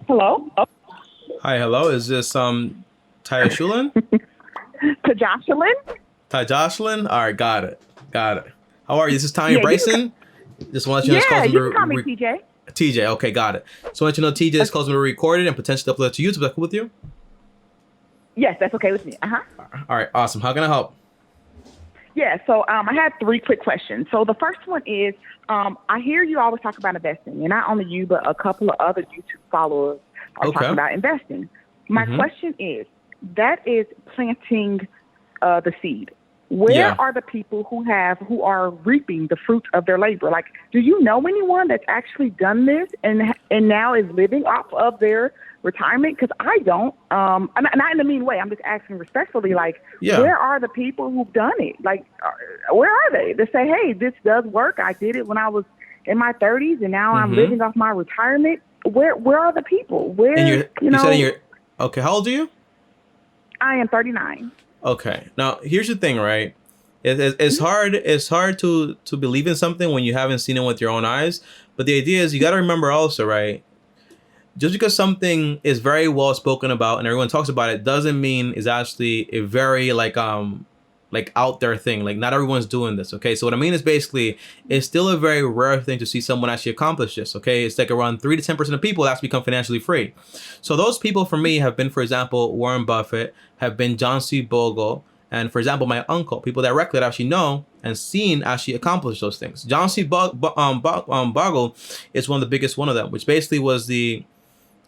Hello? Oh, Hi, hello. Is this Taya Shulin? to Jocelyn? Ty Jocelyn? All right, got it. Got it. How are you? This is Tommy Yeah, Bryson. Just want to let you know this yeah, call's you can call me been TJ. TJ. Okay, got it. So I want you to know TJ, this Okay. call's been recorded and potentially uploaded to YouTube. Is that cool with you? Yes, that's okay with me. Uh huh. All right, awesome. How can I help? Yeah, so I had three quick questions. So the first one is, I hear you always talk about investing, and not only you, but a couple of other YouTube followers are talking Okay. about investing. My Mm-hmm. question is, that is planting the seed. Where Yeah. are the people who are reaping the fruit of their labor? Like, do you know anyone that's actually done this and now is living off of their retirement? Because I don't. Not in a mean way. I'm just asking respectfully. Like, Yeah. where are the people who've done it? Like, where are they? They say, hey, this does work. I did it when I was in my 30s, and now I'm Mm-hmm. living off my retirement. Where are the people? And Where you said in your okay. How old are you? I am 39. Okay. Now here's the thing, right? It's hard. It's hard to believe in something when you haven't seen it with your own eyes. But the idea is you got to remember also, right? Just because something is very well spoken about and everyone talks about it doesn't mean it's actually a very like out there thing. Like not everyone's doing this. Okay. So what I mean is basically it's still a very rare thing to see someone actually accomplish this. Okay. It's like around 3 to 10% of people that's become financially free. So those people for me have been, for example, Warren Buffett, have been John C. Bogle, and for example, my uncle, people directly that actually know and seen actually accomplish those things. John C. Bogle is one of the biggest one of them, which basically was the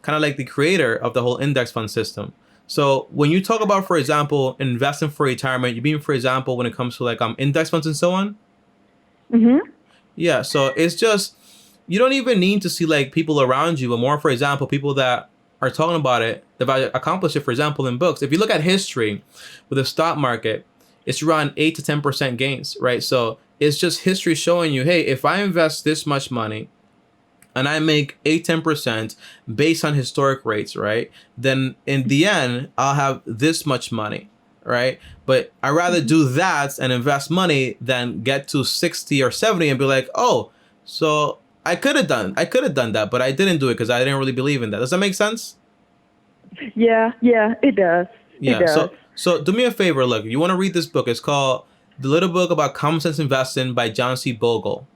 kind of like the creator of the whole index fund system. So when you talk about, for example, investing for retirement, you mean, for example, when it comes to like index funds and so on? Mm-hmm. Yeah. So it's just you don't even need to see like people around you, but more, for example, people that are talking about it, that accomplish it. For example, in books, if you look at history with the stock market, it's around 8 to 10% gains, right? So it's just history showing you, hey, if I invest this much money and I make 8 10% based on historic rates, right? Then in the end, I'll have this much money, right? But I rather do that and invest money than get to 60 or 70 and be like, oh, so I could have done that, but I didn't do it because I didn't really believe in that. Does that make sense? Yeah, it does. It Yeah. does. So do me a favor. Look, you want to read this book? It's called The Little Book About Common Sense Investing by John C. Bogle.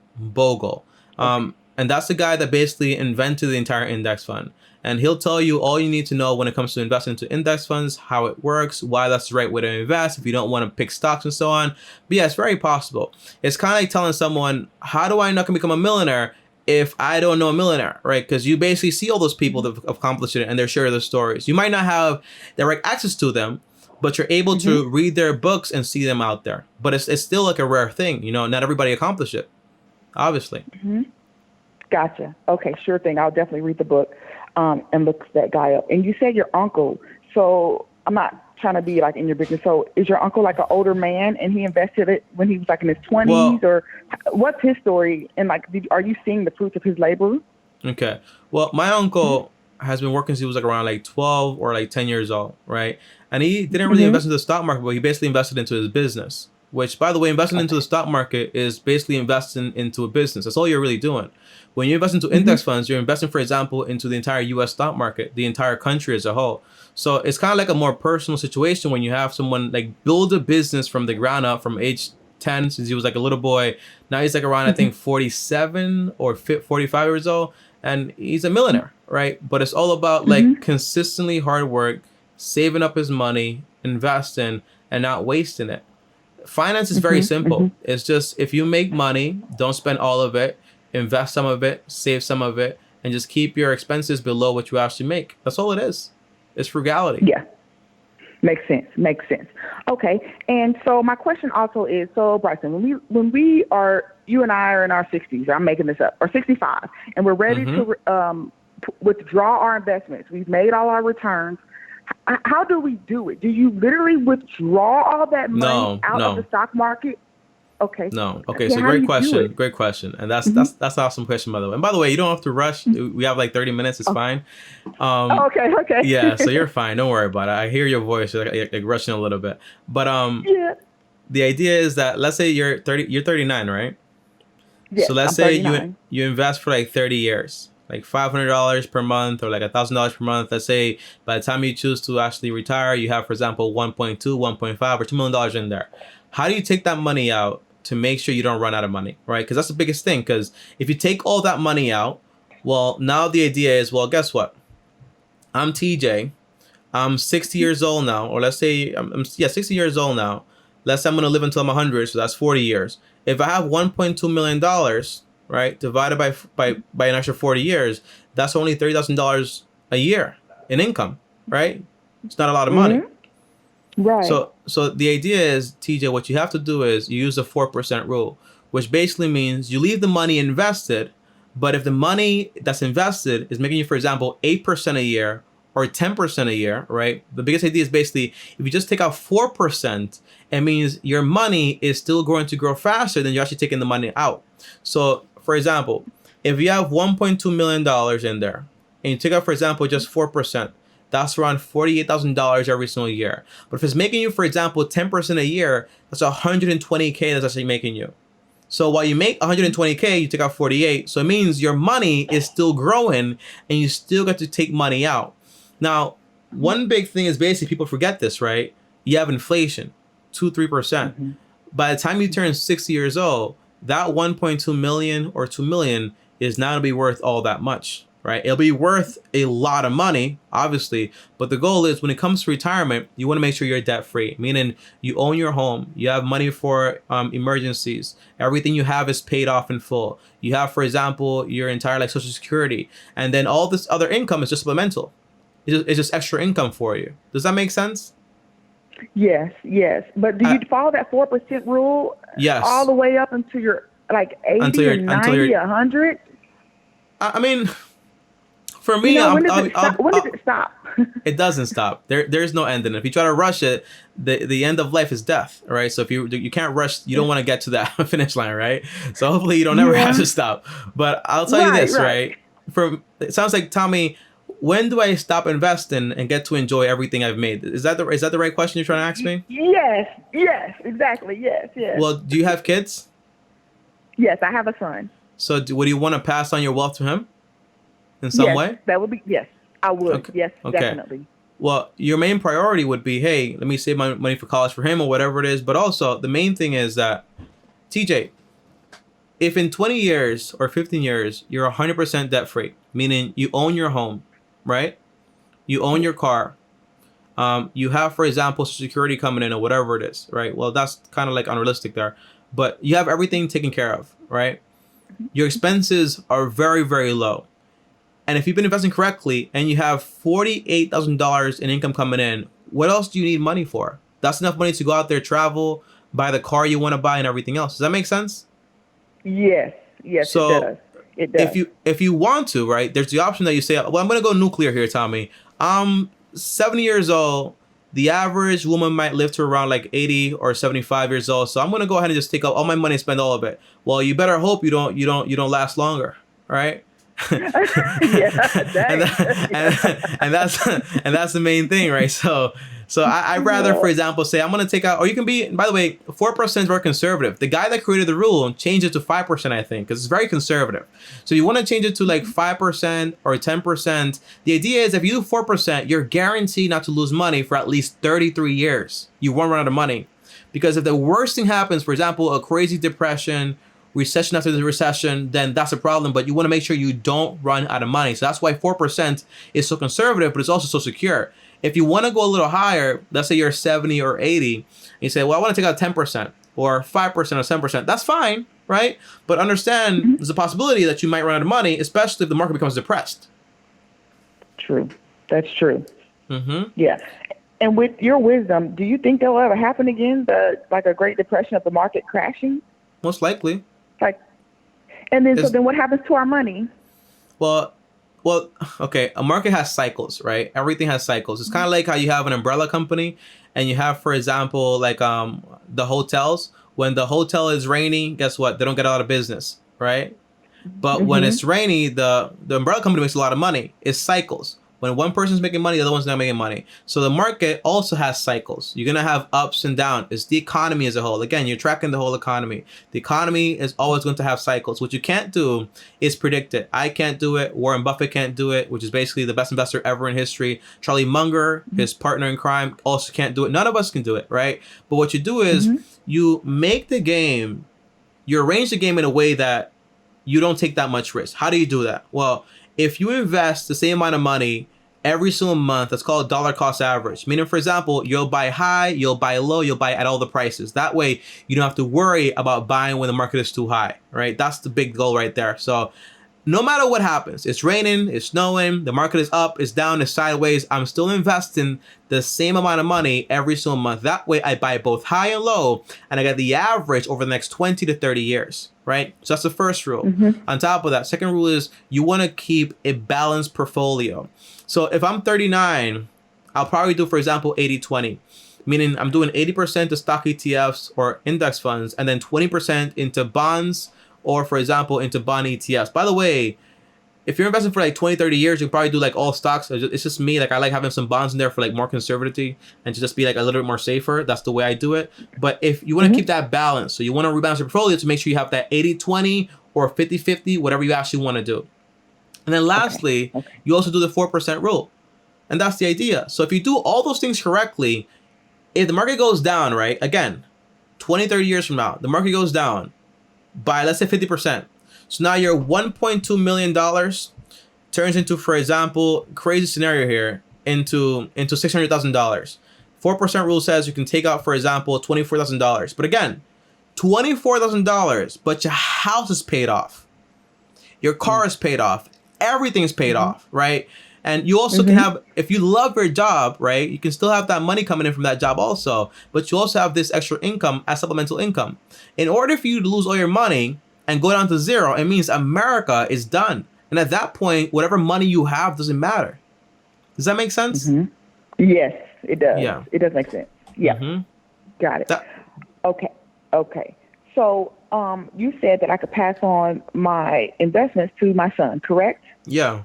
Okay. And that's the guy that basically invented the entire index fund. And he'll tell you all you need to know when it comes to investing into index funds, how it works, why that's the right way to invest, if you don't want to pick stocks and so on. But yeah, it's very possible. It's kind of like telling someone, how do I not become a millionaire if I don't know a millionaire, right? Because you basically see all those people that have accomplished it and they're sharing their stories. You might not have direct access to them, but you're able Mm-hmm. to read their books and see them out there. But it's still like a rare thing, not everybody accomplished it, obviously. Mm-hmm. Gotcha. Okay, sure thing. I'll definitely read the book and look that guy up. And you said your uncle. So I'm not trying to be like in your business. So is your uncle like an older man and he invested it when he was like in his 20s, Well, or what's his story? And like, are you seeing the fruits of his labor? okay. Well, my uncle has been working since he was like around like 12 or like 10 years old, right? And he didn't really Mm-hmm. invest into the stock market, but he basically invested into his business, which, by the way, investing into the Okay. stock market is basically investing into a business. That's all you're really doing. When you invest into Mm-hmm. index funds, you're investing, for example, into the entire US stock market, the entire country as a whole. So it's kind of like a more personal situation when you have someone like build a business from the ground up from age 10 since he was like a little boy. Now he's like around, I think, 47 or 45 years old, and he's a millionaire, right? But it's all about like Mm-hmm. consistently hard work, saving up his money, investing, and not wasting it. Finance is very Mm-hmm. Mm-hmm. simple. It's just if you make money, don't spend all of it, invest some of it, save some of it, and just keep your expenses below what you actually make. That's all it is. It's frugality. Yeah. Makes sense. Makes sense. Okay. And so my question also is, so Bryson, when we are, you and I are in our 60s, I'm making this up, or 65, and we're ready Mm-hmm. to withdraw our investments. We've made all our returns. How do we do it? Do you literally withdraw all that money No, out of the no, stock market? Okay. no. Okay, Okay. so How do great you do question. it? Great question. And that's Mm-hmm. that's that's an awesome question, by the way. And by the way, you don't have to rush. We have like 30 minutes. It's Oh, fine. Um, okay. yeah, so Okay. you're fine. Don't worry about it. I hear your voice like rushing a little bit. But Yeah. the idea is that let's say you're 39, right? Yes. So let's I'm say you 39. you invest for like 30 years. like $500 per month or like $1,000 per month. Let's say by the time you choose to actually retire, you have, for example, 1.2, 1.5, or $2 million in there. How do you take that money out to make sure you don't run out of money, right? Because that's the biggest thing. Because if you take all that money out, well, now the idea is, well, guess what? I'm TJ. I'm 60 years old now, or let's say I'm 60 years old now. Let's say I'm going to live until I'm 100, so that's 40 years. If I have $1.2 million, right, divided by an extra 40 years, that's only $30,000 a year in income, right? It's not a lot of money. Right. So the idea is, TJ, what you have to do is you use the 4% rule, which basically means you leave the money invested, but if the money that's invested is making you, for example, 8% a year or 10% a year, right? The biggest idea is basically if you just take out 4%, it means your money is still going to grow faster than you're actually taking the money out. So, for example, if you have $1.2 million in there and you take out, for example, just 4%, that's around $48,000 every single year. But if it's making you, for example, 10% a year, that's $120K that's actually making you. So while you make $120K, you take out 48. So it means your money is still growing and you still get to take money out. Now, one big thing is basically people forget this, right? You have inflation, 2-3%. By the time you turn 60 years old, that 1.2 million or 2 million is not going to be worth all that much, right? It'll be worth a lot of money, obviously, but the goal is when it comes to retirement, you want to make sure you're debt free, meaning you own your home, you have money for emergencies, everything you have is paid off in full. You have, for example, your entire like Social Security, and then all this other income is just supplemental. It's just extra income for you. Does that make sense? Yes. But do you follow that 4% rule? Yes. All the way up until you're like 80 and 90, 100? I mean, for me, when does it stop? It doesn't stop. There's no end in it. If you try to rush it, the end of life is death, right? So if you can't rush, you don't want to get to that finish line, right? So hopefully you don't ever have to stop. But I'll tell you this, right? It sounds like, Tommy, when do I stop investing and get to enjoy everything I've made? Is that the right question you're trying to ask me? Yes, exactly. Yes. Well, do you have kids? Yes, I have a son. So would you want to pass on your wealth to him in some way? That would be, yes, I would. Okay. Yes, Okay. definitely. Well, your main priority would be, hey, let me save my money for college for him or whatever it is. But also the main thing is that, TJ, if in 20 years or 15 years, you're 100% debt free, meaning you own your home, right? You own your car. You have, for example, Social Security coming in or whatever it is, right? Well, that's kind of like unrealistic there. But you have everything taken care of, right? Your expenses are very, very low. And if you've been investing correctly and you have $48,000 in income coming in, what else do you need money for? That's enough money to go out there, travel, buy the car you want to buy and everything else. Does that make sense? Yes, so it does. If you want to, right, there's the option that you say, well, I'm going to go nuclear here, Tommy. I'm 70 years old. The average woman might live to around like 80 or 75 years old. So I'm going to go ahead and just take out all my money and spend all of it. Well, you better hope you don't last longer, right? And that's the main thing, right? So I'd rather, for example, say I'm going to take out, or you can be, by the way, 4% is very conservative. The guy that created the rule changed it to 5%, I think, because it's very conservative. So you want to change it to like 5% or 10%. The idea is if you do 4%, you're guaranteed not to lose money for at least 33 years. You won't run out of money. Because if the worst thing happens, for example, a crazy depression, recession after the recession, then that's a problem. But you want to make sure you don't run out of money. So that's why 4% is so conservative, but it's also so secure. If you want to go a little higher, let's say you're 70 or 80, and you say, well, I want to take out 10% or 5% or 7%. That's fine, right? But understand there's a possibility that you might run out of money, especially if the market becomes depressed. True. That's true. Yeah. And with your wisdom, do you think that will ever happen again? Like a Great Depression of the market crashing? Most likely. So then what happens to our money? Well, okay, a market has cycles, right? Everything has cycles. It's kind of like how you have an umbrella company and you have, for example, like the hotels. When the hotel is rainy, guess what? They don't get a lot of business, right? But when it's rainy, the umbrella company makes a lot of money. It's cycles. When one person's making money, the other one's not making money. So the market also has cycles. You're going to have ups and downs. It's the economy as a whole. Again, you're tracking the whole economy. The economy is always going to have cycles. What you can't do is predict it. I can't do it. Warren Buffett can't do it, which is basically the best investor ever in history. Charlie Munger, his partner in crime, also can't do it. None of us can do it, right? But what you do is you make the game, you arrange the game in a way that you don't take that much risk. How do you do that? Well, if you invest the same amount of money every single month, that's called dollar cost average. Meaning, for example, you'll buy high, you'll buy low, you'll buy at all the prices. That way, you don't have to worry about buying when the market is too high, right? That's the big goal right there. So no matter what happens, it's raining, it's snowing, the market is up, it's down, it's sideways, I'm still investing the same amount of money every single month. That way I buy both high and low, and I get the average over the next 20 to 30 years, right? So that's the first rule. On top of that, second rule is you want to keep a balanced portfolio. So if I'm 39, I'll probably do, for example, 80-20. Meaning I'm doing 80% to stock ETFs or index funds, and then 20% into bonds, or for example, into bond ETFs. By the way, if you're investing for like 20, 30 years, you can probably do like all stocks. It's just me. Like I like having some bonds in there for like more conservative and to just be like a little bit more safer. That's the way I do it. But if you want to keep that balance, so you want to rebalance your portfolio to make sure you have that 80-20 or 50-50, whatever you actually want to do. And then lastly, you also do the 4% rule. And that's the idea. So if you do all those things correctly, if the market goes down, right, again, 20, 30 years from now, the market goes down by, let's say, 50%. So now your $1.2 million turns into, for example, crazy scenario here, into $600,000. 4% rule says you can take out, for example, $24,000. But again, $24,000, but your house is paid off. Your car is paid off. Everything's paid off, right? And you also can have, if you love your job, right, you can still have that money coming in from that job also, but you also have this extra income as supplemental income. In order for you to lose all your money and go down to zero, it means America is done. And at that point, whatever money you have doesn't matter. Does that make sense? Yes, it does. Yeah. It does make sense. Yeah. Got it. Okay. So you said that I could pass on my investments to my son, correct? Yeah.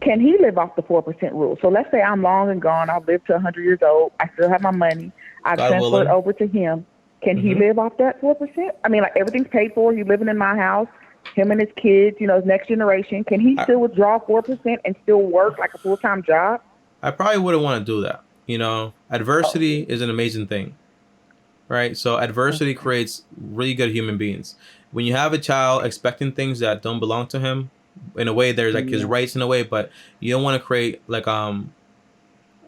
Can he live off the 4% rule? So let's say I'm long and gone. I've lived to 100 years old. I still have my money. I've transferred over to him. Can he live off that 4%? I mean, like everything's paid for. He's living in my house. Him and his kids, his next generation. Can he still withdraw 4% and still work like a full-time job? I probably wouldn't want to do that. Adversity is an amazing thing, right? So adversity creates really good human beings. When you have a child expecting things that don't belong to him, in a way, there's like his rights in a way, but you don't want to create like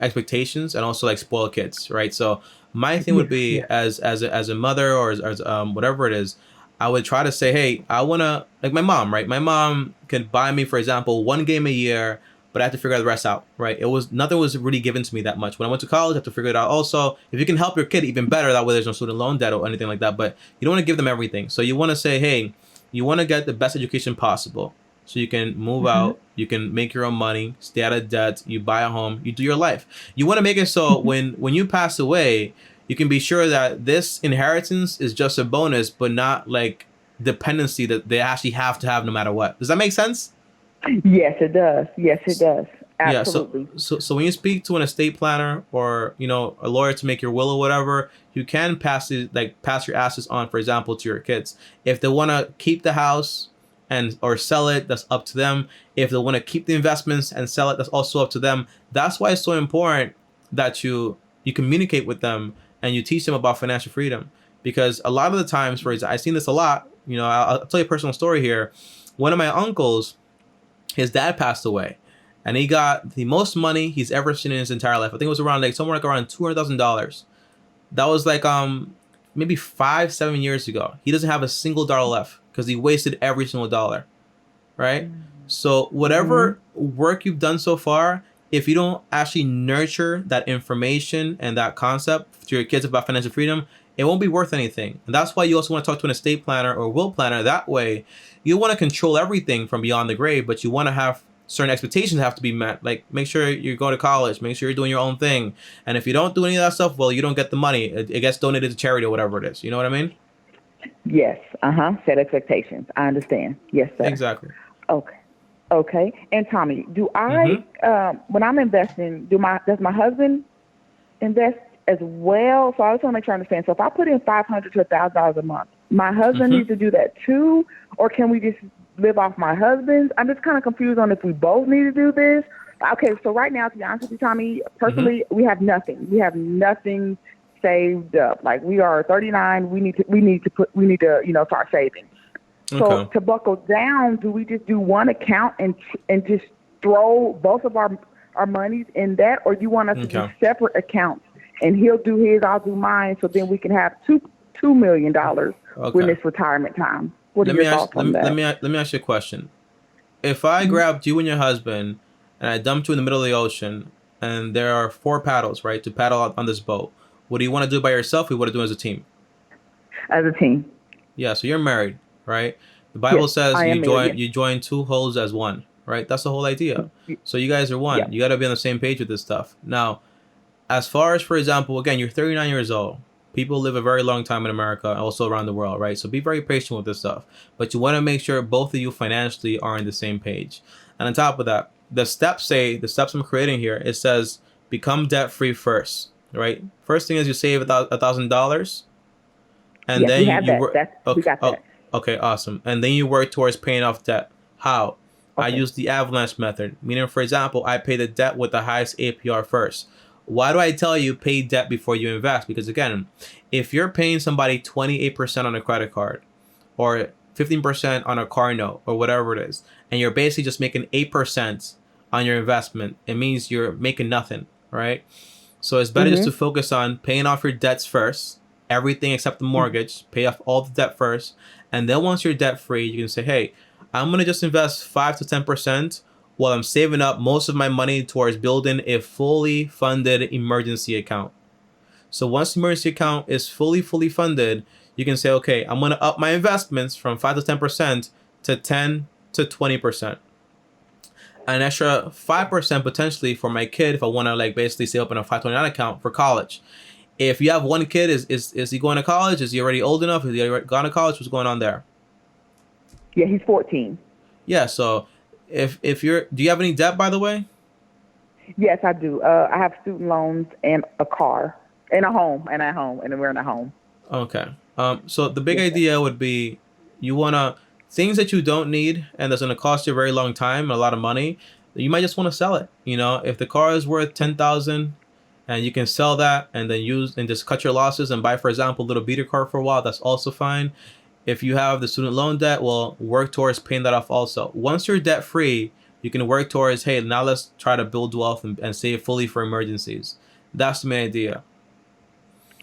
expectations and also like spoil kids, right? So my thing would be as a mother or as whatever it is, I would try to say, hey, I want to, like my mom, right? My mom could buy me, for example, one game a year, but I have to figure the rest out, right? Nothing was really given to me that much. When I went to college, I have to figure it out. Also, if you can help your kid, even better, that way there's no student loan debt or anything like that, but you don't want to give them everything. So you want to say, hey, you want to get the best education possible. So you can move out, you can make your own money, stay out of debt, you buy a home, you do your life. You want to make it so when you pass away, you can be sure that this inheritance is just a bonus, but not like dependency that they actually have to have no matter what. Does that make sense? Yes, it does. Yes, it does. Absolutely. Yeah, so when you speak to an estate planner or, a lawyer to make your will or whatever, you can pass your assets on, for example, to your kids. If they want to keep the house or sell it, that's up to them. If they want to keep the investments and sell it, that's also up to them. That's why it's so important that you communicate with them and you teach them about financial freedom. Because a lot of the times, for example, I've seen this a lot. I'll tell you a personal story here. One of my uncles, his dad passed away, and he got the most money he's ever seen in his entire life. I think it was around around $200,000. That was like maybe 5-7 years ago. He doesn't have a single dollar left because he wasted every single dollar, right? So whatever work you've done so far, if you don't actually nurture that information and that concept to your kids about financial freedom, it won't be worth anything. And that's why you also want to talk to an estate planner or will planner. That way, you want to control everything from beyond the grave, but you want to have certain expectations have to be met. Like make sure you go to college, make sure you're doing your own thing. And if you don't do any of that stuff, well, you don't get the money. It gets donated to charity or whatever it is. You know what I mean? Yes. Set expectations. I understand. Yes, sir. Exactly. Okay. Okay. And Tommy, do Mm-hmm. I when I'm investing, does my husband invest as well? So I just want to make sure I understand. So if I put in $500 to $1,000 a month, my husband Mm-hmm. needs to do that too, or can we just live off my husband's? I'm just kind of confused on if we both need to do this. Okay, so right now, to be honest with you, Tommy, Mm-hmm. personally, we have nothing. We have nothing saved up. Like we are 39. We need to start saving. So Okay. to buckle down, do we just do one account and just throw both of our monies in that, or do you want us to do Okay. separate accounts and he'll do his, I'll do mine, so then we can have $2 million when Okay. it's retirement time? What are Let me your ask. thoughts on that? Let me ask you a question. If I Mhm. grabbed you and your husband and I dumped you in the middle of the ocean, and there are four paddles, right, to paddle out on this boat, what do you want to do by yourself? Or you want to do as a team? As a team, Yeah. So you're married, right? The yes, Bible says I am married. Yes. you join two wholes as one, right? That's the whole idea. So you guys are Yeah. one. You got to be on the same page with this stuff. Now, as far as, for example, again, you're 39 years old. People live a very long time in America and also around the world, right? So be very patient with this stuff. But you want to make sure both of you financially are on the same page. And on top of that, the steps I'm creating here, it says become debt free first, right? First thing is you save $1,000, and Yes, we then have you that. work. We Okay, got oh, that. okay, awesome. And then you work towards paying off debt. How? I Okay. use the Avalanche Method, meaning, for example, I pay the debt with the highest APR first. Why do I tell you pay debt before you invest? Because again, if you're paying somebody 28% on a credit card or 15% on a car note or whatever it is, and you're basically just making 8% on your investment, it means you're making nothing, right? So it's better just to Mhm. focus on paying off your debts first, everything except the mortgage, pay off all the debt first, and then once you're debt free, you can say, hey, I'm gonna just invest 5 to 10% while I'm saving up most of my money towards building a fully funded emergency account. So once the emergency account is fully funded, you can say, okay, I'm gonna up my investments from 5 to 10% to 10 to 20%. An extra 5% potentially for my kid if I want to like basically save up in a 529 account for college. If you have one kid, is he going to college? Is he already old enough? Is he already gone to college? What's going on there? Yeah, he's 14. Yeah. So if you're, do you have any debt, by the way? Yes, I do. I have student loans and a car and a home and a home and we're in a home. Okay. So the big Yes, sir. idea would be you wanna, things that you don't need and that's gonna cost you a very long time and a lot of money. You might just want to sell it. You know, if the car is worth 10,000 and you can sell that and then use and just cut your losses and buy, for example, a little beater car for a while, that's also fine. If you have the student loan debt, well, work towards paying that off also. Once you're debt free, you can work towards, hey, now let's try to build wealth and save fully for emergencies. That's the main idea.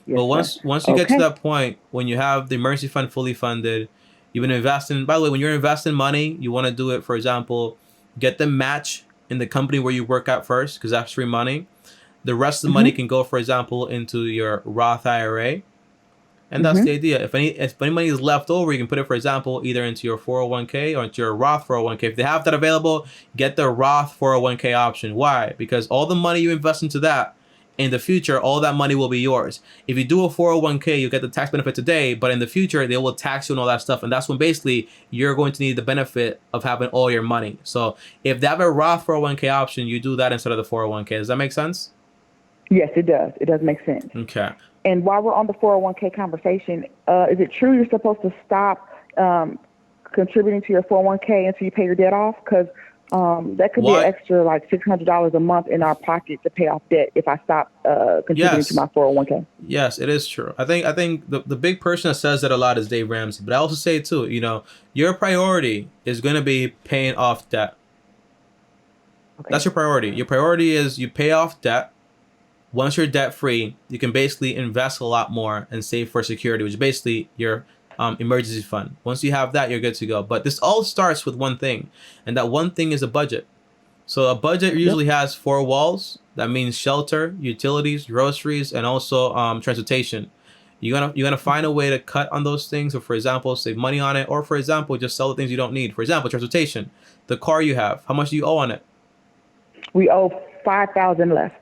Yes, But sir. once you get to Okay. that point, when you have the emergency fund fully funded, you've been investing. By the way, when you're investing money, you want to do it, for example, get the match in the company where you work at first, because that's free money. The rest of the money Mhm. can go, for example, into your Roth IRA, and that's the Mhm. idea. If any money is left over, you can put it, for example, either into your 401k or into your Roth 401k. If they have that available, get the Roth 401k option. Why? Because all the money you invest into that, in the future, all that money will be yours. If you do a 401k, you get the tax benefit today, but in the future, they will tax you and all that stuff. And that's when basically you're going to need the benefit of having all your money. So if they have a Roth 401k option, you do that instead of the 401k. Does that make sense? Yes, it does. It does make sense. Okay. And while we're on the 401k conversation, is it true you're supposed to stop contributing to your 401k until you pay your debt off? Because that could be an What? extra like $600 a month in our pocket to pay off debt if I stop contributing to Yes. my 401k. Yes, it is true. I think the big person that says that a lot is Dave Ramsey. But I also say too, your priority is going to be paying off debt. Okay. That's your priority. Your priority is you pay off debt. Once you're debt free, you can basically invest a lot more and save for security, which is basically your emergency fund. Once you have that, you're good to go. But this all starts with one thing, and that one thing is a budget. So a budget Yep. usually has four walls. That means shelter, utilities, groceries, and also transportation. You're gonna find a way to cut on those things, or for example, save money on it, or for example, just sell the things you don't need. For example, transportation, the car you have, how much do you owe on it? We owe 5,000 left.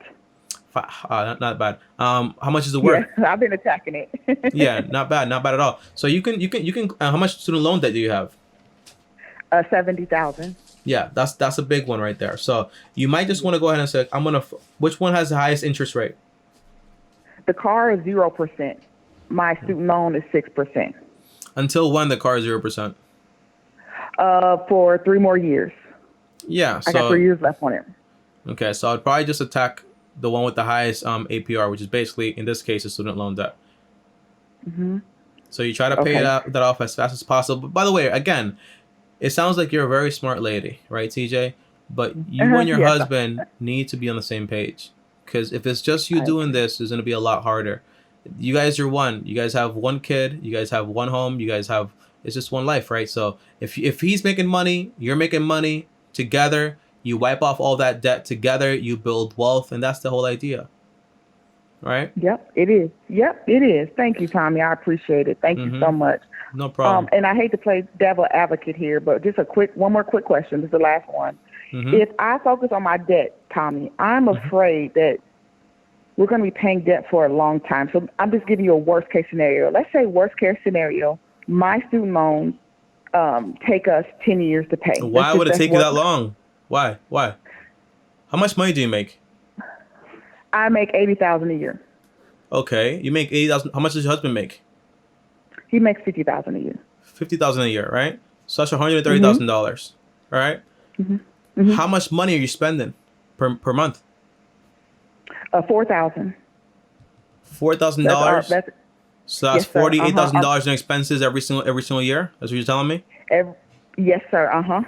Not bad. How much is it Yes, worth? I've been attacking Yeah, it. not bad at all. So you can. How much student loan debt do you have? 70,000. Yeah, that's a big one right there. So you might just want to go ahead and say, which one has the highest interest rate? The car is 0%. My student loan is 6%. Until when the car is 0%? For 3 more years. Yeah. I got 3 years left on it. Okay, so I'd probably just attack the one with the highest APR, which is basically, in this case, a student loan debt. Mm-hmm. So you try to pay that off as fast as possible. But by the way, again, it sounds like you're a very smart lady, right, TJ? But you and your husband need to be on the same page. Because if it's just you doing this, it's going to be a lot harder. You guys are one. You guys have one kid. You guys have one home. It's just one life, right? So if he's making money, you're making money together. You wipe off all that debt together. You build wealth. And that's the whole idea. Right? Yep, it is. Yep, it is. Thank you, Tommy. I appreciate it. Thank you so much. No problem. And I hate to play devil advocate here, but just one more quick question. This is the last one. Mm-hmm. If I focus on my debt, Tommy, I'm afraid that we're going to be paying debt for a long time. So I'm just giving you a worst case scenario. Let's say worst case scenario, my student loans take us 10 years to pay. Why would it take you that long? Why? How much money do you make? I make $80,000 a year. Okay, you make $80,000. How much does your husband make? He makes $50,000 a year. $50,000 a year, right? So that's $130,000, right? Mm-hmm. Mm-hmm. How much money are you spending per month? $4,000. $4,000. So that's $48,000 in expenses every single year. That's what you're telling me. Yes, sir.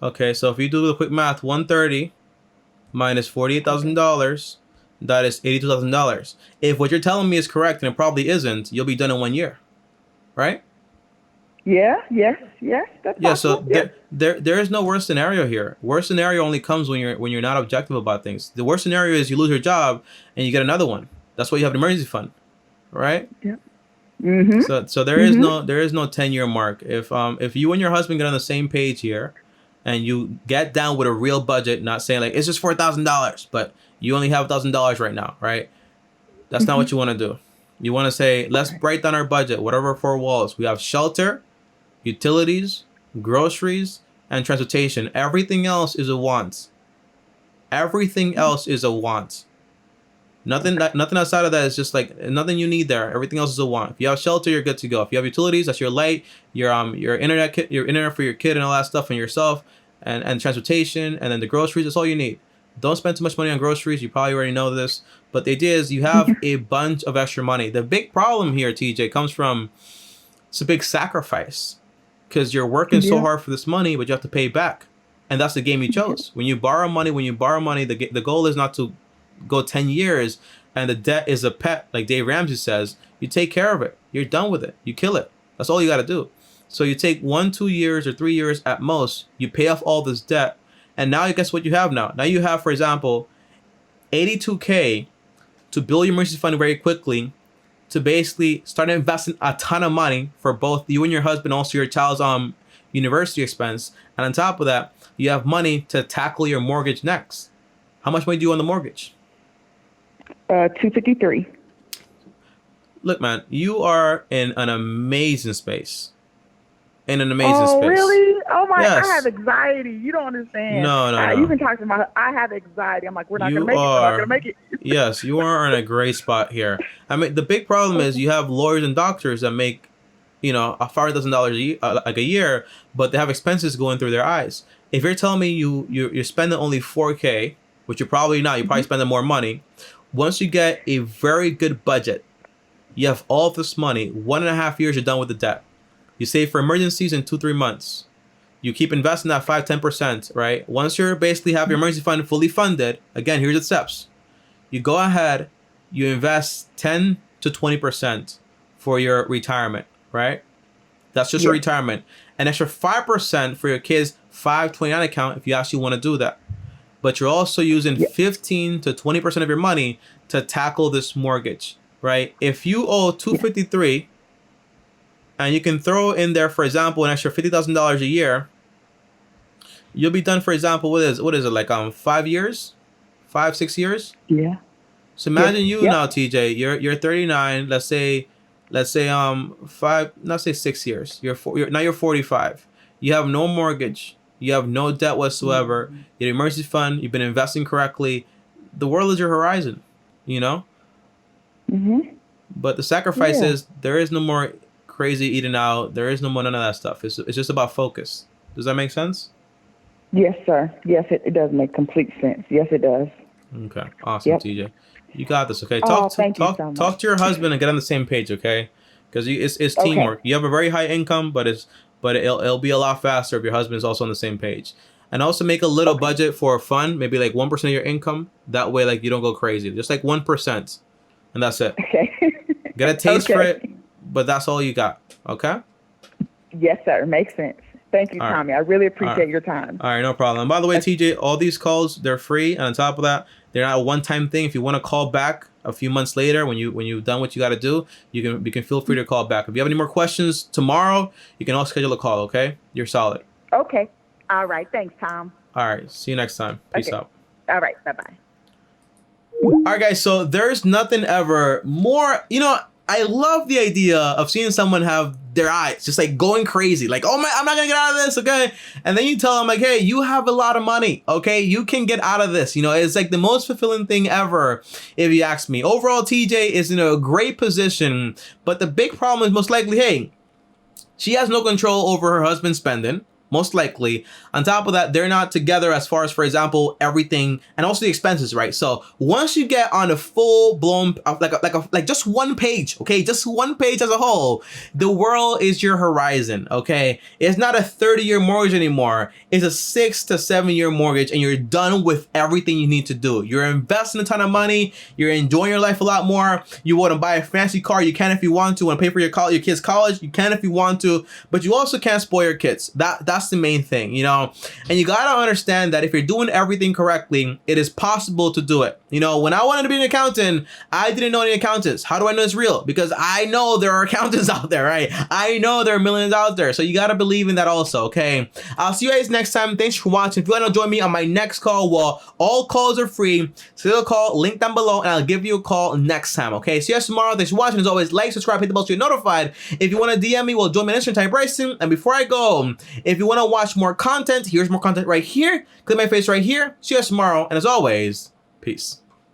Okay, so if you do the quick math, 130 minus $48,000, that is $82,000. If what you're telling me is correct, and it probably isn't, you'll be done in 1 year, right? Yeah. Yes. That's possible. So there is no worst scenario here. Worst scenario only comes when you're not objective about things. The worst scenario is you lose your job and you get another one. That's why you have an emergency fund, right? Yeah. Mm-hmm. So there is no 10-year mark. If you and your husband get on the same page here, and you get down with a real budget, not saying like it's just $4,000, but you only have $1,000 right now, right? That's not what you want to do. You want to say, let's write down our budget, whatever 4 walls. We have shelter, utilities, groceries, and transportation. Everything else is a want. Everything else is a want. Nothing outside of that is just like nothing you need there. Everything else is a want. If you have shelter, you're good to go. If you have utilities, that's your light, your internet for your kid and all that stuff, and yourself, and transportation, and then the groceries. That's all you need. Don't spend too much money on groceries. You probably already know this, but the idea is you have a bunch of extra money. The big problem here, TJ, comes from it's a big sacrifice because you're working so hard for this money, but you have to pay back, and that's the game you chose. When you borrow money, the goal is not to go 10 years and the debt is a pet, like Dave Ramsey says. You take care of it. You're done with it. You kill it. That's all you got to do. So you take 1, 2 years or 3 years at most. You pay off all this debt. And now guess what you have now? Now you have, for example, $82K to build your emergency fund very quickly to basically start investing a ton of money for both you and your husband, also your child's university expense. And on top of that, you have money to tackle your mortgage next. How much money do you owe on the mortgage? $253. Look, man, you are in an amazing space. In an amazing space. Oh, really? Oh, my, yes. I have anxiety. You don't understand. No. You can talk to I have anxiety. I'm like, we're not going to make it. We're not going to make it. Yes, you are in a great spot here. I mean, the big problem is you have lawyers and doctors that make, $5,000 a year, but they have expenses going through their eyes. If you're telling me you're spending only $4K, which you're probably not, you're probably spending more money. Once you get a very good budget, you have all of this money, 1.5 years, you're done with the debt. You save for emergencies in 2-3 months. You keep investing that 5-10%, right? Once you're basically have your emergency fund fully funded, again, here's the steps. You go ahead, you invest 10 to 20% for your retirement, right? That's just your retirement. An extra 5% for your kids' 529 account if you actually want to do that. But you're also using 15 to 20% of your money to tackle this mortgage, right? If you owe $253 and you can throw in there, for example, an extra $50,000 a year, you'll be done, for example, what is it, like 5 years? 5-6 years? Yeah. So imagine now, TJ, you're 39, let's say 6 years. You're 45. You have no mortgage. You have no debt whatsoever. You have an emergency fund. You've been investing correctly. The world is your horizon, you know? Mm-hmm. But the sacrifice is there is no more crazy eating out. There is no more none of that stuff. It's just about focus. Does that make sense? Yes, sir. Yes, it does make complete sense. Yes, it does. Okay. Awesome, Yep. TJ. You got this, okay? Thank you so much. Talk to your husband and get on the same page, okay? Because it's teamwork. You have a very high income, but it'll be a lot faster if your husband is also on the same page. And also make a little budget for fun, maybe like 1% of your income. That way, like you don't go crazy. Just like 1%, and that's it. Okay. Get a taste for it, but that's all you got. Okay. Yes, sir. Makes sense. Thank you, Tommy. I really appreciate your time. All right, no problem. And by the way, TJ, all these calls, they're free. And on top of that, they're not a one-time thing. If you want to call back a few months later when you've done what you got to do, you can feel free to call back. If you have any more questions tomorrow, you can also schedule a call, okay? You're solid. Okay. All right. Thanks, Tom. All right. See you next time. Peace out. All right. Bye-bye. All right, guys. So there's nothing ever more, I love the idea of seeing someone have their eyes just like going crazy. Like, oh my, I'm not gonna get out of this, okay? And then you tell them like, hey, you have a lot of money, okay? You can get out of this. It's like the most fulfilling thing ever, if you ask me. Overall, TJ is in a great position, but the big problem is most likely, hey, she has no control over her husband's spending. Most likely. On top of that, they're not together as far as, for example, everything and also the expenses, right? So once you get on a full blown, like just one page, okay? Just one page as a whole, the world is your horizon, okay? It's not a 30-year mortgage anymore. It's a 6 to 7 year mortgage, and you're done with everything you need to do. You're investing a ton of money. You're enjoying your life a lot more. You want to buy a fancy car, you can if you want to. Want to pay for your kids' college, you can if you want to. But you also can't spoil your kids. That's the main thing, and you gotta understand that if you're doing everything correctly, it is possible to do it. When I wanted to be an accountant, I didn't know any accountants. How do I know it's real? Because I know there are accountants out there, right? I know there are millions out there. So you gotta believe in that also, okay? I'll see you guys next time. Thanks for watching. If you want to join me on my next call, well, all calls are free. Still a call, link down below, and I'll give you a call next time, okay? See you guys tomorrow. Thanks for watching. As always, like, subscribe, hit the bell so you're notified. If you want to DM me, well, join me on Instagram, type Bryson. And before I go, if you want to watch more content, here's more content right here. Click my face right here. See you guys tomorrow. And as always, peace.